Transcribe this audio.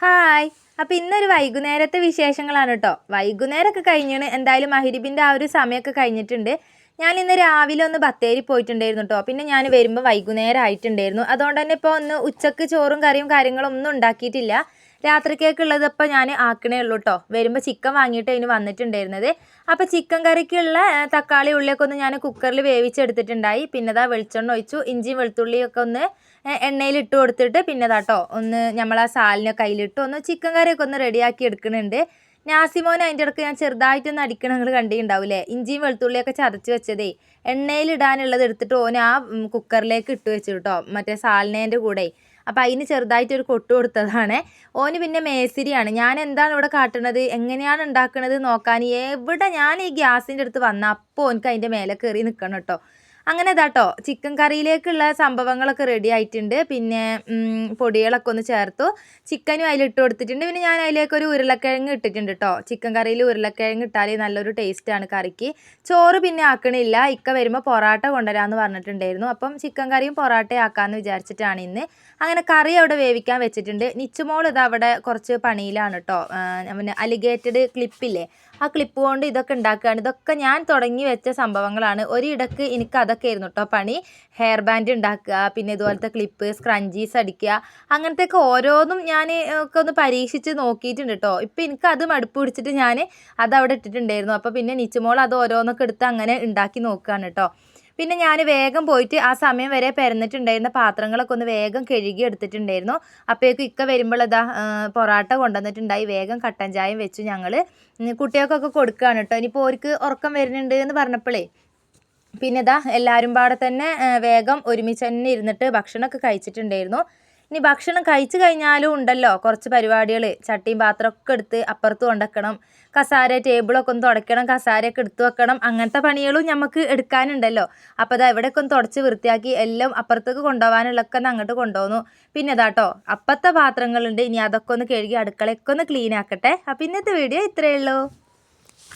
Hi. അപ്പോൾ ഇന്നൊരു വൈകുന്നേരത്തെ വിശേഷങ്ങളാണ് കേട്ടോ. വൈകുന്നേരമൊക്കെ കഴിഞ്ഞാണ്, എന്തായാലും മഗ്‌രിബിൻ്റെ ആ ഒരു സമയമൊക്കെ കഴിഞ്ഞിട്ടുണ്ട്. ഞാനിന്ന് രാവിലെ ഒന്ന് ബത്തേരി പോയിട്ടുണ്ടായിരുന്നു കേട്ടോ. പിന്നെ ഞാൻ വരുമ്പോൾ വൈകുന്നേരം ആയിട്ടുണ്ടായിരുന്നു. അതുകൊണ്ട് തന്നെ ഇപ്പോൾ ഒന്ന് ഉച്ചക്ക് ചോറും കറിയും കാര്യങ്ങളൊന്നും ഉണ്ടാക്കിയിട്ടില്ല. രാത്രിക്കേക്കുള്ളത് ഇപ്പോൾ ഞാൻ ആക്കണേ ഉള്ളൂ കേട്ടോ. വരുമ്പോൾ ചിക്കൻ വാങ്ങിയിട്ട് അതിന് വന്നിട്ടുണ്ടായിരുന്നത്. അപ്പോൾ ചിക്കൻ കറിക്കുള്ള തക്കാളി ഉള്ളിയൊക്കെ ഒന്ന് ഞാൻ കുക്കറിൽ വേവിച്ചെടുത്തിട്ടുണ്ടായി. പിന്നെ ഇതാ വെളിച്ചെണ്ണ ഒഴിച്ചു, ഇഞ്ചിയും വെളുത്തുള്ളിയൊക്കെ ഒന്ന് എണ്ണയിൽ ഇട്ട് കൊടുത്തിട്ട് പിന്നെ ഇതാട്ടോ ഒന്ന് നമ്മൾ ആ സാലിനൊക്കെ അതിലിട്ട് ഒന്ന് ചിക്കൻ കറിയൊക്കെ ഒന്ന് റെഡിയാക്കി എടുക്കുന്നുണ്ട്. നാസിമോൻ അതിൻ്റെ ഇടയ്ക്ക് ഞാൻ ചെറുതായിട്ടൊന്ന് അടിക്കണം, നിങ്ങൾ കണ്ടിട്ടുണ്ടാവില്ലേ? ഇഞ്ചിയും വെളുത്തുള്ളിയൊക്കെ ചതച്ച് വെച്ചതേ എണ്ണയിൽ ഇടാനുള്ളത് എടുത്തിട്ട് ഓന് ആ കുക്കറിലേക്ക് ഇട്ട് വെച്ചു കേട്ടോ, മറ്റേ സാലിനേൻ്റെ കൂടെ. അപ്പോൾ അതിന് ചെറുതായിട്ടൊരു കൊട്ട് കൊടുത്തതാണ്. ഓന് പിന്നെ മേസിരിയാണ്. ഞാൻ എന്താണ് ഇവിടെ കാട്ടുന്നത്, എങ്ങനെയാണ് ഉണ്ടാക്കുന്നത് നോക്കാൻ എവിടെ ഞാൻ ഈ ഗ്യാസിൻ്റെ അടുത്ത് വന്ന അപ്പോൾ ഓനക്ക് അതിൻ്റെ മേലെ കയറി നിൽക്കണം കേട്ടോ. അങ്ങനെ ഇതാട്ടോ ചിക്കൻ കറിയിലേക്കുള്ള സംഭവങ്ങളൊക്കെ റെഡി ആയിട്ടുണ്ട്. പിന്നെ പൊടികളൊക്കെ ഒന്ന് ചേർത്തു, ചിക്കനും അതിലിട്ട് കൊടുത്തിട്ടുണ്ട്. പിന്നെ ഞാൻ അതിലേക്ക് ഒരു ഉരുളക്കിഴങ്ങ് ഇട്ടിട്ടുണ്ട് കേട്ടോ. ചിക്കൻ കറിയിൽ ഉരുളക്കിഴങ്ങ് ഇട്ടാൽ നല്ലൊരു ടേസ്റ്റാണ് കറിക്ക്. ചോറ് പിന്നെ ആക്കണില്ല, ഇക്ക വരുമ്പോൾ പൊറാട്ട കൊണ്ടുവരാമെന്ന് പറഞ്ഞിട്ടുണ്ടായിരുന്നു. അപ്പം ചിക്കൻ കറിയും പൊറാട്ടയും ആക്കാമെന്ന് വിചാരിച്ചിട്ടാണ് ഇന്ന്. അങ്ങനെ കറി അവിടെ വേവിക്കാൻ വെച്ചിട്ടുണ്ട്. നിച്ചുമോൾ ഇത് അവിടെ കുറച്ച് പണിയിലാണ് കേട്ടോ. പിന്നെ അലിഗേറ്റഡ് ക്ലിപ്പില്ലേ, ആ ക്ലിപ്പ് കൊണ്ട് ഇതൊക്കെ ഉണ്ടാക്കുകയാണ്. ഇതൊക്കെ ഞാൻ തുടങ്ങി വെച്ച സംഭവങ്ങളാണ്. ഒരിടക്ക് എനിക്ക് അതൊക്കെ ആയിരുന്നു കേട്ടോ പണി. ഹെയർ ബാൻഡ് ഉണ്ടാക്കുക, പിന്നെ ഇതുപോലത്തെ ക്ലിപ്പ്, സ്ക്രഞ്ചീസ് അടിക്കുക, അങ്ങനത്തെയൊക്കെ ഓരോന്നും ഞാൻ ഒക്കെ ഒന്ന് പരീക്ഷിച്ച് നോക്കിയിട്ടുണ്ട് കേട്ടോ. ഇപ്പം എനിക്ക് അത് മടുപ്പ് പിടിച്ചിട്ട് ഞാൻ അതവിടെ ഇട്ടിട്ടുണ്ടായിരുന്നു. അപ്പോൾ പിന്നെ നിച്ചുമോൾ അത് ഓരോന്നൊക്കെ എടുത്ത് അങ്ങനെ ഉണ്ടാക്കി നോക്കുകയാണ് കേട്ടോ. പിന്നെ ഞാൻ വേഗം പോയിട്ട് ആ സമയം വരെ പെരന്നിട്ടുണ്ടായിരുന്ന പാത്രങ്ങളൊക്കെ ഒന്ന് വേഗം കഴുകി എടുത്തിട്ടുണ്ടായിരുന്നു. അപ്പോഴേക്കും ഇക്ക വരുമ്പോൾ ഇതാ പൊറാട്ട കൊണ്ടുവന്നിട്ടുണ്ടായി. വേഗം കട്ടൻ ചായയും വെച്ചു ഞങ്ങൾ. കുട്ടികൾക്കൊക്കെ കൊടുക്കുകയാണ് കേട്ടോ. ഇനിയിപ്പോൾ അവർക്ക് ഉറക്കം വരുന്നുണ്ട് എന്ന് പറഞ്ഞപ്പോഴേ പിന്നെ ഇതാ എല്ലാവരും പാടെ തന്നെ വേഗം ഒരുമിച്ച് തന്നെ ഇരുന്നിട്ട് ഭക്ഷണമൊക്കെ കഴിച്ചിട്ടുണ്ടായിരുന്നു. ഇനി ഭക്ഷണം കഴിച്ചു കഴിഞ്ഞാലും ഉണ്ടല്ലോ കുറച്ച് പരിപാടികൾ. ചട്ടിയും പാത്രമൊക്കെ എടുത്ത് അപ്പുറത്ത് കൊണ്ടുവയ്ക്കണം, കസാര ടേബിളൊക്കെ ഒന്ന് തുടയ്ക്കണം, കസാരയൊക്കെ എടുത്ത് വെക്കണം, അങ്ങനത്തെ പണികളും നമുക്ക് എടുക്കാനുണ്ടല്ലോ. അപ്പോൾ അതാ ഇവിടെയൊക്കെ ഒന്ന് തുടച്ച് വൃത്തിയാക്കി എല്ലാം അപ്പുറത്തേക്ക് കൊണ്ടുപോകാനുള്ളതൊക്കെ ഒന്ന് അങ്ങോട്ട് കൊണ്ടുപോകുന്നു. പിന്നെ ഇതാട്ടോ അപ്പത്തെ പാത്രങ്ങളുണ്ട്, ഇനി അതൊക്കെ ഒന്ന് കഴുകി അടുക്കളയൊക്കെ ഒന്ന് ക്ലീൻ ആക്കട്ടെ. അപ്പോൾ ഇന്നത്തെ വീഡിയോ ഇത്രയേ ഉള്ളൂ.